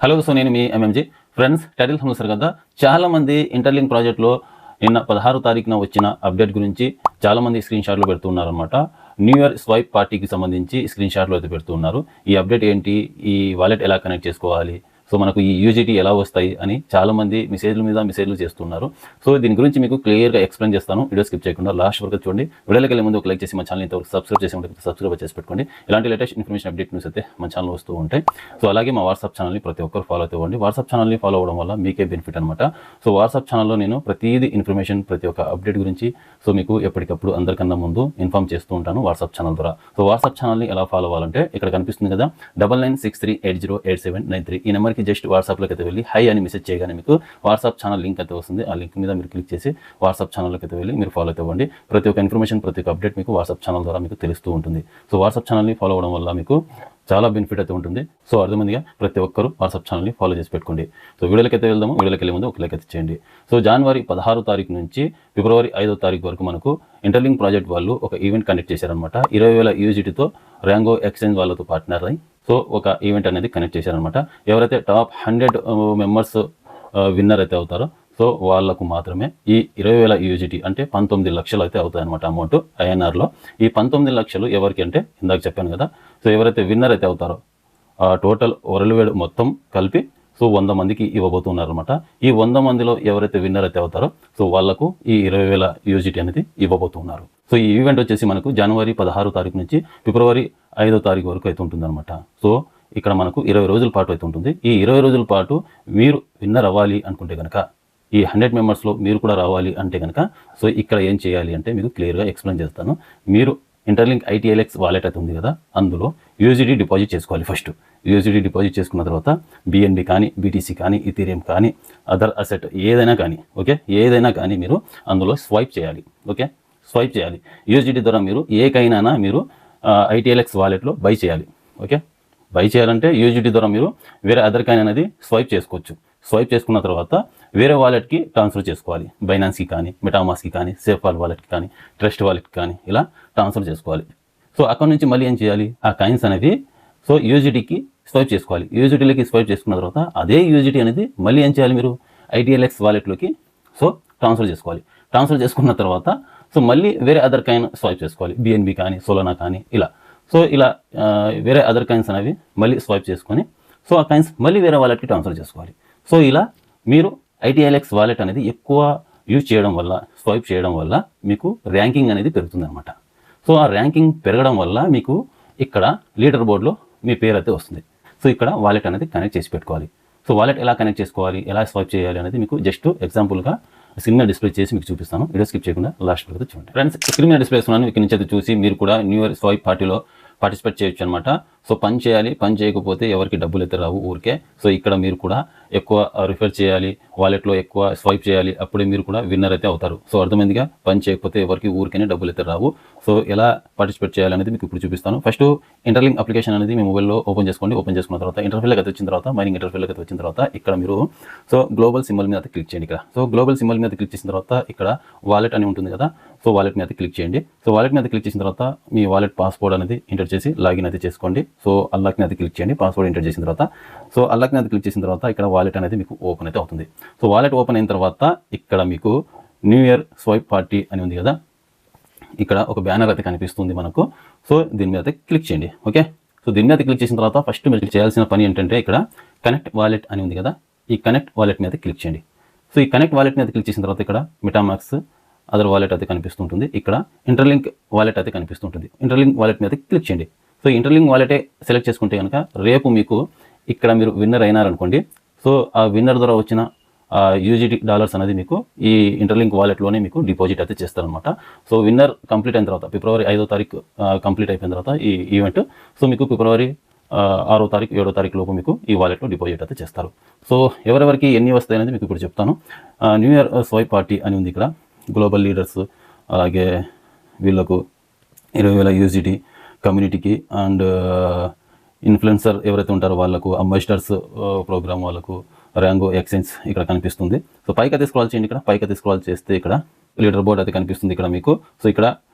Hello, so నేను మీ MMG. Friends, title చూసారు కదా, చాలామంది ఇంటర్లింక్ ప్రాజెక్ట్లో నిన్న 16 తారీఖున వచ్చిన అప్డేట్ గురించి చాలామంది స్క్రీన్ షాట్లు పెడుతున్నారనమాట. న్యూ ఇయర్ స్వైప్ పార్టీకి సంబంధించి స్క్రీన్ షాట్లు అయితే పెడుతున్నారు. ఈ అప్డేట్ ఏంటి, ఈ వాలెట్ ఎలా కనెక్ట్ చేసుకోవాలి, సో మనకు ఈ యూజిటీ ఎలా వస్తాయి అని చాలామంది మెసేజ్లు చేస్తున్నారు. సో దీని గురించి మీకు క్లియర్గా ఎక్స్ప్లెయిన్ చేస్తాను. వీడియో స్కిప్ చేయకుండా లాస్ట్ వరకు చూడండి. వీడియోకి వెళ్ళే ముందు ఒక లైక్ చేసి మన ఛానల్ ఇంతవరకు సబ్స్క్రైబ్ చేసి ఉంటే సబ్స్క్రైబ్ చేసి పెట్టుకోండి. ఇలాంటి లేటెస్ట్ ఇన్ఫర్మేషన్ అప్డేట్ న్యూస్ అయితే మన ఛానల్ వస్తూ ఉంటాయి. సో అలాగే మా వాట్సాప్ ఛానల్ని ప్రతి ఒక్కరు ఫాలో అవుతూ వాట్సాప్ ఛానల్ని ఫాలో అవ్వడం వల్ల మీకే బెనిఫిట్ అనమాట. సో వాట్సాప్ ఛానల్లో నేను ప్రతిదీ ఇన్ఫర్మేషన్, ప్రతి ఒక్క అప్డేట్ గురించి సో మీకు ఎప్పటికప్పుడు అందరికన్నా ముందు ఇన్ఫార్మ్ చేస్తూ ఉంటాను వాట్సాప్ ఛానల్ ద్వారా. సో వాట్సాప్ ఛానల్ని ఎలా ఫాలో అవ్వాలంటే ఇక్కడ కనిపిస్తుంది కదా 9963808793 ఈ నెంబర్కి జస్ట్ వాట్సాప్లోకి అయితే వెళ్ళి హై అని మెసేజ్ చేయగానే మీకు వాట్సాప్ ఛానల్ లింక్ అయితే వస్తుంది. ఆ లింక్ మీద మీరు క్లిక్ చేసి వాట్సాప్ ఛానల్లోకి అయితే వెళ్ళి మీరు ఫాలో అయితే అవ్వండి. ప్రతి ఒక్క ఇన్ఫర్మేషన్, ప్రతి ఒక్క అప్డేట్ మీకు వాట్సాప్ ఛానల్ ద్వారా మీకు తెలుస్తూ ఉంటుంది. సో వాట్సాప్ ఛానల్ని ఫాలో అవ్వడం వల్ల మీకు చాలా బెనిఫిట్ అయితే ఉంటుంది. సో అర్థమైందిగా, ప్రతి ఒక్కరు వాట్సాప్ ఛానల్ని ఫాలో చేసి పెట్టుకోండి. సో వీడియోకి అయితే వెళ్దాము. వీడియోకి వెళ్ళే ముందు ఒక లైక్ అయితే చేయండి. సో జనవరి 16 తారీఖు నుంచి ఫిబ్రవరి 5వ తారీఖు వరకు మనకు ఇంటర్లింక్ ప్రాజెక్ట్ వాళ్ళు ఒక ఈవెంట్ కండక్ట్ చేశారనమాట. 20,000 యూజిటీతో ర్యాంగో ఎక్స్చేంజ్ వాళ్ళతో పార్ట్నర్ అయ్యి సో ఒక ఈవెంట్ అనేది కనెక్ట్ చేశారనమాట. ఎవరైతే టాప్ 100 మెంబర్స్ విన్నర్ అయితే అవుతారో సో వాళ్ళకు మాత్రమే ఈ 20,000 యూజిటీ అంటే 19 లక్షలు అయితే అవుతాయి అనమాట అమౌంట్ ఐఎన్ఆర్లో. ఈ 19 లక్షలు ఎవరికి అంటే ఇందాక చెప్పాను కదా, సో ఎవరైతే విన్నర్ అయితే అవుతారో ఆ టోటల్ వరల్డ్ మొత్తం కలిపి సో 100 మందికి ఇవ్వబోతున్నారు అనమాట. ఈ 100 మందిలో ఎవరైతే విన్నర్ అయితే అవుతారో సో వాళ్లకు ఈ 20,000 యూజిటీ అనేది ఇవ్వబోతున్నారు. సో ఈ ఈవెంట్ వచ్చేసి మనకు జనవరి 16 తారీఖు నుంచి ఫిబ్రవరి 5వ తారీఖు వరకు అయితే ఉంటుంది అనమాట. సో ఇక్కడ మనకు 20 రోజుల పాటు అయితే ఉంటుంది. ఈ 20 రోజుల పాటు మీరు విన్నర్ అవ్వాలి అనుకుంటే కనుక, ఈ 100 మెంబర్స్లో మీరు కూడా రావాలి అంటే కనుక సో ఇక్కడ ఏం చేయాలి అంటే మీకు క్లియర్గా ఎక్స్ప్లెయిన్ చేస్తాను. మీరు ఇంటర్లింక్ ITLX వాలెట్ అయితే ఉంది కదా, అందులో యూజిటీ డిపాజిట్ చేసుకోవాలి. ఫస్ట్ యూజిటీ డిపాజిట్ చేసుకున్న తర్వాత BNB కానీ, BTC కానీ, ఇథీరియం కానీ, అదర్ అసెట్ ఏదైనా కానీ, ఓకే, ఏదైనా కానీ మీరు అందులో స్వైప్ చేయాలి. ఓకే, స్వైప్ చేయాలి. యూజిటీ ద్వారా మీరు ఏకైనా మీరు ITLX వాలెట్లో బై చేయాలి. ఓకే, బై చేయాలంటే యూజిటీ ద్వారా మీరు వేరే అదర్ కాయిన్ అనేది స్వైప్ చేసుకోవచ్చు. స్వైప్ చేసుకున్న తర్వాత వేరే వాలెట్కి ట్రాన్స్ఫర్ చేసుకోవాలి. బైనాన్స్కి కానీ, మెటామాస్కి కానీ, సేఫ్పాల్ వాలెట్కి కానీ, ట్రస్ట్ వాలెట్కి కానీ ఇలా ట్రాన్స్ఫర్ చేసుకోవాలి. సో అక్కడ నుంచి మళ్ళీ ఏం చేయాలి, ఆ కాయిన్స్ అనేవి సో యూజిటీకి స్వైప్ చేసుకోవాలి. యూజిటీలోకి స్వైప్ చేసుకున్న తర్వాత అదే యూజిటీ అనేది మళ్ళీ ఏం చేయాలి, మీరు ITLX వాలెట్లోకి సో ట్రాన్స్ఫర్ చేసుకోవాలి. ట్రాన్స్ఫర్ చేసుకున్న తర్వాత సో మళ్ళీ వేరే అదర్ కాయిన్ స్వైప్ చేసుకోవాలి. BNB కానీ, సోలానా కానీ ఇలా. సో ఇలా వేరే అదర్ కాయిన్స్ అనేవి మళ్ళీ స్వైప్ చేసుకొని సో ఆ కాయిన్స్ మళ్ళీ వేరే వాలెట్కి ట్రాన్స్ఫర్ చేసుకోవాలి. సో ఇలా మీరు ITLX వాలెట్ అనేది ఎక్కువ యూజ్ చేయడం వల్ల, స్వైప్ చేయడం వల్ల మీకు ర్యాంకింగ్ అనేది పెరుగుతుంది అనమాట. సో ఆ ర్యాంకింగ్ పెరగడం వల్ల మీకు ఇక్కడ లీడర్ బోర్డులో మీ పేరు అయితే వస్తుంది. సో ఇక్కడ వాలెట్ అనేది కనెక్ట్ చేసి పెట్టుకోవాలి. సో వాలెట్ ఎలా కనెక్ట్ చేసుకోవాలి, ఎలా స్వైప్ చేయాలి అనేది మీకు జస్ట్ ఎగ్జాంపుల్గా స్క్రీన్ మీద డిస్ప్లే చేసి మీకు చూపిస్తాను. వీడియో స్కిప్ చేయకుండా లాస్ట్ వరకు చూడండి. ఫ్రెండ్స్, స్క్రీన్ మీద డిస్ప్లే చేస్తున్నాను. ఇక్కడ నుంచి అయితే చూసి మీరు కూడా న్యూ ఇయర్ స్వైప్ పార్టీలో పార్టిసిపేట్ చేయొచ్చు అనమాట. సో పని చేయాలి, పని చేయకపోతే ఎవరికి డబ్బులు అయితే రావు ఊరికే. సో ఇక్కడ మీరు కూడా ఎక్కువ రిఫర్ చేయాలి, వాలెట్లో ఎక్కువ స్వైప్ చేయాలి, అప్పుడే మీరు కూడా విన్నర్ అయితే అవుతారు. సో అర్థమైందిగా, పని చేయకపోతే ఎవరికి ఊరికనే డబ్బులు అయితే రావు. సో ఎలా పార్టిసిపేట్ చేయాలనేది మీకు ఇప్పుడు చూపిస్తాను. ఫస్ట్ ఇంటర్లింక్ అప్లికేషన్ అనేది మీ మొబైల్లో ఓపెన్ చేసుకోండి. ఓపెన్ చేసుకున్న తర్వాత ఇంటర్ఫేస్లోకి అయితే వచ్చిన తర్వాత, మైనింగ్ ఇంటర్ఫేస్లోకి అయితే వచ్చిన తర్వాత ఇక్కడ మీరు సో గ్లోబల్ సింబల్ మీద అయితే క్లిక్ చేయండి. ఇక్కడ సో గ్లోబల్ సింబల్ మీద క్లిక్ చేసిన తర్వాత ఇక్కడ వాలెట్ అని ఉంటుంది కదా, సో వాలెట్ మీద క్లిక్ చేయండి. సో వాలెట్ మీద క్లిక్ చేసిన తర్వాత మీ వాలెట్ పాస్వర్డ్ అనేది ఎంటర్ చేసి లాగిన్ అయితే చేసుకోండి. సో అన్లాక్ మీద క్లిక్ చేయండి. పాస్వర్డ్ ఎంటర్ చేసిన తర్వాత సో అన్లాక్ మీద క్లిక్ చేసిన తర్వాత ఇక్కడ వాలెట్ అనేది మీకు ఓపెన్ అయితే అవుతుంది. సో వాలెట్ ఓపెన్ అయిన తర్వాత ఇక్కడ మీకు న్యూ ఇయర్ స్వైప్ పార్టీ అని ఉంది కదా, ఇక్కడ ఒక బ్యానర్ అయితే కనిపిస్తుంది మనకు. సో దీని మీద అయితే క్లిక్ చేయండి. ఓకే, సో దీని మీద క్లిక్ చేసిన తర్వాత ఫస్ట్ మీరు చేయాల్సిన పని ఏంటంటే ఇక్కడ కనెక్ట్ వాలెట్ అని ఉంది కదా, ఈ కనెక్ట్ వాలెట్ మీద క్లిక్ చేయండి. సో ఈ కనెక్ట్ వాలెట్ మీద క్లిక్ చేసిన తర్వాత ఇక్కడ మెటామాక్స్ అదర్ వాలెట్ అయితే కనిపిస్తుంటుంది. ఇక్కడ ఇంటర్లింక్ వాలెట్ అయితే కనిపిస్తుంటుంది. ఇంటర్లింక్ వాలెట్ మీద క్లిక్ చేయండి. సో ఇంటర్లింక్ వాలెటే సెలెక్ట్ చేసుకుంటే కనుక రేపు మీకు ఇక్కడ మీరు విన్నర్ అయినారనుకోండి, సో ఆ విన్నర్ ద్వారా వచ్చిన యూజిటీ డాలర్స్ అనేది మీకు ఈ ఇంటర్లింక్ వాలెట్లోనే మీకు డిపాజిట్ అయితే చేస్తారనమాట. సో విన్నర్ కంప్లీట్ అయిన తర్వాత ఫిబ్రవరి 5వ తారీఖు కంప్లీట్ అయిపోయిన తర్వాత ఈ ఈవెంట్ సో మీకు ఫిబ్రవరి 6వ తారీఖు 7వ తారీఖు లోపు మీకు ఈ వాలెట్లో డిపాజిట్ అయితే చేస్తారు. సో ఎవరెవరికి ఎన్ని వస్తాయి అనేది మీకు ఇప్పుడు చెప్తాను. న్యూ ఇయర్ స్వైప్ పార్టీ అని ఉంది ఇక్కడ, గ్లోబల్ లీడర్స్, అలాగే వీళ్ళకు 20,000 యూజిటీ, కమ్యూనిటీకి అండ్ ఇన్ఫ్లుయెన్సర్ ఎవరైతే ఉంటారో వాళ్ళకు, అంబాసిడర్స్ ప్రోగ్రామ్ వాళ్ళకు, ర్యాంగో ఎక్స్చేంజ్ ఇక్కడ కనిపిస్తుంది. సో పైకి అయితే స్క్రాల్ చేయండి. ఇక్కడ పైకి అయితే స్క్రాల్ చేస్తే ఇక్కడ లీడర్ బోర్డ్ అయితే కనిపిస్తుంది ఇక్కడ మీకు. సో ఇక్కడ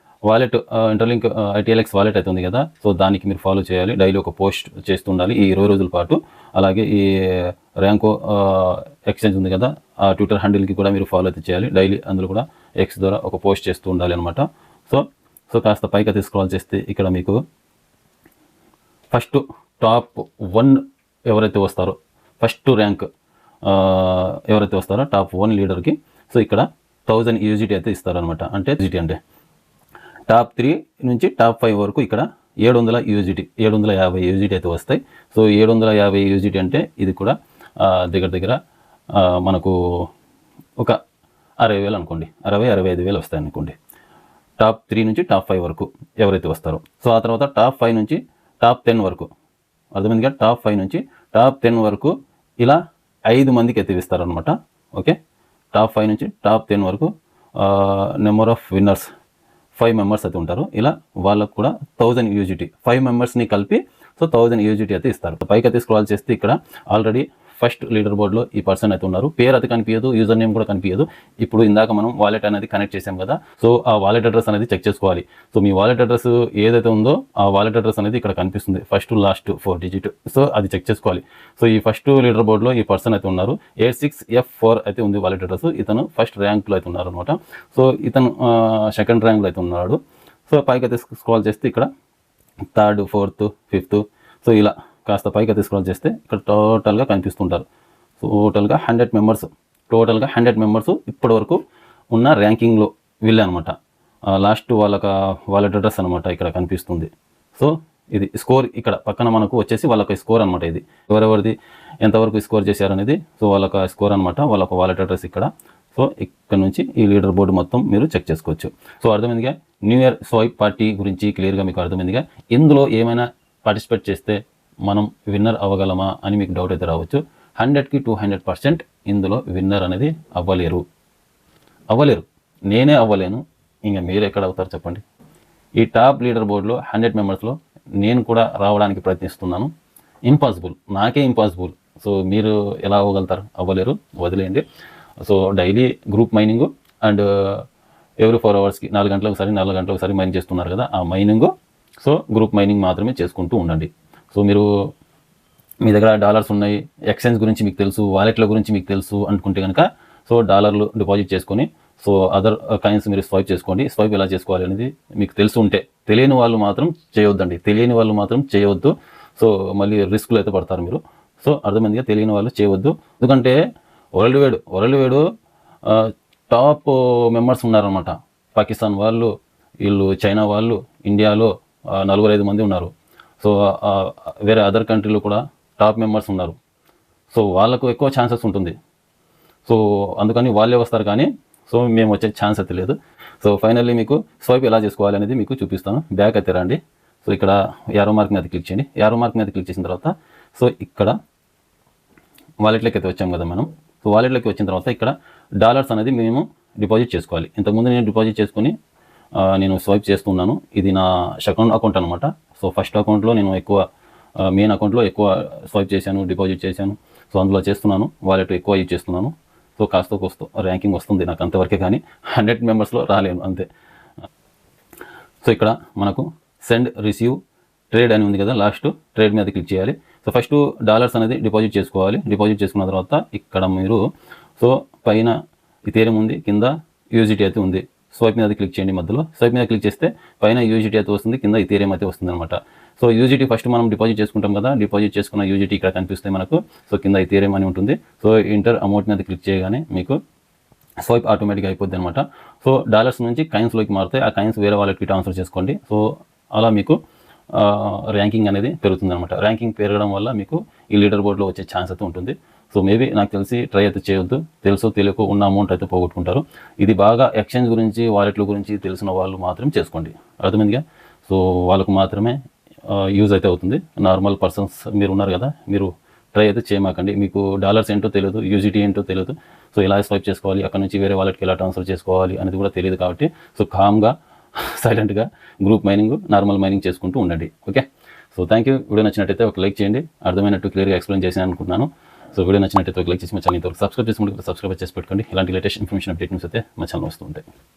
వాలెట్ ఇంటర్లింక్ ITLX వాలెట్ అయితే ఉంది కదా, సో దానికి మీరు ఫాలో చేయాలి. డైలీ ఒక పోస్ట్ చేస్తుండాలి ఈ 20 రోజుల పాటు. అలాగే ఈ ర్యాంకో ఎక్స్చేంజ్ ఉంది కదా, ఆ ట్విట్టర్ హ్యాండిల్కి కూడా మీరు ఫాలో అయితే చేయాలి. డైలీ అందులో కూడా ఎక్స్ ద్వారా ఒక పోస్ట్ చేస్తూ ఉండాలి అనమాట. సో కాస్త పైకి తీసుకురావాలి చేస్తే ఇక్కడ మీకు ఫస్ట్ టాప్ 1 ఎవరైతే వస్తారో, ఫస్ట్ ర్యాంక్ ఎవరైతే వస్తారో టాప్ 1 లీడర్కి సో ఇక్కడ 1000 USDT అయితే ఇస్తారనమాట. అంటే USDT అంటే టాప్ 3 నుంచి టాప్ 5 వరకు ఇక్కడ 700 USDT 750 USDT అయితే వస్తాయి. సో 750 USDT అంటే ఇది కూడా దగ్గర మనకు ఒక 60,000 అనుకోండి, 60-65,000 వస్తాయి అనుకోండి. టాప్ 3 నుంచి టాప్ 5 వరకు ఎవరైతే వస్తారో. సో ఆ తర్వాత టాప్ 5 నుంచి టాప్ 10 వరకు, అర్థమైందిగా, టాప్ 5 నుంచి టాప్ 10 వరకు ఇలా 5 మందికి ఎత్తివిస్తారనమాట. ఓకే, టాప్ 5 నుంచి టాప్ 10 వరకు నెంబర్ ఆఫ్ విన్నర్స్ 5 మెంబర్స్ అయితే ఉంటారు. ఇలా వాళ్ళకు కూడా 1000 USDT 5 మెంబర్స్ని కలిపి సో 1000 USDT అయితే ఇస్తారు. పైకి అయితే స్క్రాల్ చేస్తే ఇక్కడ ఆల్రెడీ ఫస్ట్ లీడర్ బోర్డ్లో ఈ పర్సన్ అయితే ఉన్నారు. పేరు అయితే కనిపించదు, యూజర్ నేమ్ కూడా కనిపించదు. ఇప్పుడు ఇందాక మనం వాలెట్ అనేది కనెక్ట్ చేసాం కదా, సో ఆ వాలెట్ అడ్రస్ అనేది చెక్ చేసుకోవాలి. సో మీ వాలెట్ అడ్రస్ ఏదైతే ఉందో ఆ వాలెట్ అడ్రస్ అనేది ఇక్కడ కనిపిస్తుంది, ఫస్ట్ లాస్ట్ 4 డిజిట్. సో అది చెక్ చేసుకోవాలి. సో ఈ ఫస్ట్ లీడర్ బోర్డ్లో ఈ పర్సన్ అయితే ఉన్నారు. 86F4 అయితే ఉంది వాలెట్ అడ్రస్. ఇతను ఫస్ట్ ర్యాంక్లో అయితే ఉన్నారు అనమాట. సో ఇతను సెకండ్ ర్యాంక్లో అయితే ఉన్నాడు. సో పైకి అయితే స్క్రాల్ చేస్తే ఇక్కడ 3rd 4th 5th సో ఇలా కాస్త పైకి అయితే స్క్రాల్ చేస్తే ఇక్కడ టోటల్గా కనిపిస్తుంటారు. సో టోటల్గా 100 మెంబర్స్ ఇప్పటి వరకు ఉన్న ర్యాంకింగ్లో వీళ్ళే అనమాట. లాస్ట్ వాళ్ళ అడ్రస్ అనమాట ఇక్కడ కనిపిస్తుంది. సో ఇది స్కోర్ ఇక్కడ పక్కన మనకు వచ్చేసి వాళ్ళకి స్కోర్ అనమాట. ఇది ఎవరెవరిది ఎంతవరకు స్కోర్ చేశారనేది సో వాళ్ళకి స్కోర్ అనమాట, వాళ్ళకి వాలెట్ అడ్రస్ ఇక్కడ. సో ఇక్కడ నుంచి ఈ లీడర్ బోర్డు మొత్తం మీరు చెక్ చేసుకోవచ్చు. సో అర్థమైందిగా న్యూ ఇయర్ స్వైప్ పార్టీ గురించి క్లియర్గా మీకు అర్థమైందిగా. ఇందులో ఏమైనా పార్టిసిపేట్ చేస్తే మనం విన్నర్ అవ్వగలమా అని మీకు డౌట్ అయితే రావచ్చు. 100కి 200% ఇందులో విన్నర్ అనేది అవ్వలేరు. నేనే అవ్వలేను, ఇంకా మీరు ఎక్కడ అవుతారు చెప్పండి. ఈ టాప్ లీడర్ బోర్డులో 100 మెంబర్స్లో నేను కూడా రావడానికి ప్రయత్నిస్తున్నాను. ఇంపాసిబుల్, నాకే ఇంపాసిబుల్. సో మీరు ఎలా అవ్వగలుగుతారు? అవ్వలేరు, వదిలేయండి. So daily group mining and every 4 అవర్స్కి 4 గంటలకు ఒకసారి మైన్ చేస్తున్నారు కదా, ఆ మైనింగ్ సో గ్రూప్ మైనింగ్ మాత్రమే చేసుకుంటూ ఉండండి. సో మీరు మీ దగ్గర డాలర్స్ ఉన్నాయి, ఎక్స్చేంజ్ గురించి మీకు తెలుసు, వాలెట్ల గురించి మీకు తెలుసు అనుకుంటే కనుక సో డాలర్లు డిపాజిట్ చేసుకొని సో అదర్ కాయిన్స్ మీరు స్వైప్ చేసుకోండి. స్వైప్ ఎలా చేసుకోవాలి అనేది మీకు తెలుసు ఉంటే, తెలియని వాళ్ళు మాత్రం చేయవద్దు. సో మళ్ళీ రిస్క్లు అయితే పడతారు మీరు. సో అర్థమైందిగా, తెలియని వాళ్ళు చేయవద్దు. ఎందుకంటే వరల్డ్ వైడ్ టాప్ మెంబర్స్ ఉన్నారనమాట. పాకిస్తాన్ వాళ్ళు, వీళ్ళు చైనా వాళ్ళు, ఇండియాలో 4-5 మంది ఉన్నారు. సో వేరే అదర్ కంట్రీలో కూడా టాప్ మెంబర్స్ ఉన్నారు. సో వాళ్ళకు ఎక్కువ ఛాన్సెస్ ఉంటుంది. సో అందుకని వాళ్ళే వస్తారు, కానీ సో మేము వచ్చే ఛాన్స్ అయితే లేదు. సో ఫైనల్లీ మీకు స్వైప్ ఎలా చేసుకోవాలి అనేది మీకు చూపిస్తాను. బ్యాక్ అయితే రండి. సో ఇక్కడ యారో మార్క్ మీద క్లిక్ చేయండి. యారో మార్క్ మీద క్లిక్ చేసిన తర్వాత సో ఇక్కడ వాలెట్లోకి అయితే వచ్చాం కదా మనం. సో వాలెట్లోకి వచ్చిన తర్వాత ఇక్కడ డాలర్స్ అనేది మేము డిపాజిట్ చేసుకోవాలి. ఇంతకుముందు నేను డిపాజిట్ చేసుకొని నేను స్వైప్ చేస్తున్నాను. ఇది నా సెకండ్ అకౌంట్ అనమాట. సో ఫస్ట్ అకౌంట్లో నేను మెయిన్ అకౌంట్లో ఎక్కువ స్వైప్ చేశాను, డిపాజిట్ చేశాను. సో అందులో చేస్తున్నాను, వాలెట్ ఎక్కువ యూజ్ చేస్తున్నాను. సో కాస్త ర్యాంకింగ్ వస్తుంది నాకు అంతవరకే, కానీ 100 మెంబర్స్లో రాలేను అంతే. సో ఇక్కడ మనకు సెండ్ రిసీవ్ ట్రేడ్ అని ఉంది కదా, లాస్ట్ ట్రేడ్ మీద క్లిక్ చేయాలి. సో ఫస్ట్ డాలర్స్ అనేది డిపాజిట్ చేసుకోవాలి. డిపాజిట్ చేసుకున్న తర్వాత ఇక్కడ మీరు సో పైన ఇథేరియం ఉంది, కింద USDT అయితే ఉంది. స్వైప్ మీద క్లిక్ చేయండి. మధ్యలో స్వైప్ మీద క్లిక్ చేస్తే పైన USDT అయితే వస్తుంది, కింద ఇథేరియం అయితే వస్తుంది అనమాట. సో USDT ఫస్ట్ మనం డిపాజిట్ చేసుకుంటాం కదా, డిపాజిట్ చేసుకున్న USDT ఇక్కడ కనిపిస్తాయి మనకు. సో కింద ఇథేరియం అని ఉంటుంది. సో ఇంటర్ అమౌంట్ మీద క్లిక్ చేయగానే మీకు స్వైప్ ఆటోమేటిక్గా అయిపోద్ది అనమాట. సో డాలర్స్ నుంచి కాయిన్స్లోకి మారుతాయి. ఆ కాయిన్స్ వేరే వాళ్ళకి ట్రాన్స్ఫర్ చేసుకోండి. సో అలా మీకు ర్యాంకింగ్ అనేది పెరుగుతుంది అనమాట. ర్యాంకింగ్ పెరగడం వల్ల మీకు ఈ లీడర్ బోర్డ్లో వచ్చే ఛాన్స్ అయితే ఉంటుంది. సో మేబీ నాకు తెలిసి ట్రై అయితే చేయొద్దు. తెలుసో తెలియకో ఉన్న అమౌంట్ అయితే పోగొట్టుకుంటారు. ఇది బాగా ఎక్స్చేంజ్ గురించి, వాలెట్ల గురించి తెలిసిన వాళ్ళు మాత్రం చేసుకోండి. అర్థమైందిగా. సో వాళ్ళకు మాత్రమే యూజ్ అయితే అవుతుంది. నార్మల్ పర్సన్స్ మీరు ఉన్నారు కదా, మీరు ట్రై అయితే చేయమాకండి. మీకు డాలర్స్ ఏంటో తెలియదు, USDT ఏంటో తెలియదు. సో ఎలా స్వైప్ చేసుకోవాలి, అక్కడ నుంచి వేరే వాలెట్కి ఎలా ట్రాన్స్ఫర్ చేసుకోవాలి అనేది కూడా తెలియదు. కాబట్టి సో కామ్గా సైలెంట్గా గ్రూప్ మైనింగ్, నార్మల్ మైనింగ్ చేసుకుంటూ ఉండండి. Okay. So thank you. Video నచ్చినట్టయితే ఒక లైక్ చేయండి. అర్థమైనట్టు క్లియర్గా ఎక్స్ప్లెయిన్ చేశాను అనుకుంటున్నాను. సో వీడియో నచ్చినట్టయితే ఒక లైక్ చేసి మా ఛానల్ సబ్స్క్రైబ్ చేసుకుంటే సబ్స్క్రైబ్ చేసి పెట్టుకోండి. ఇలాంటి లేటెస్ట్ ఇన్ఫర్మేషన్ అప్డేట్ న్యూస్ అయితే మా ఛానల్ వస్తూ ఉంటాయి.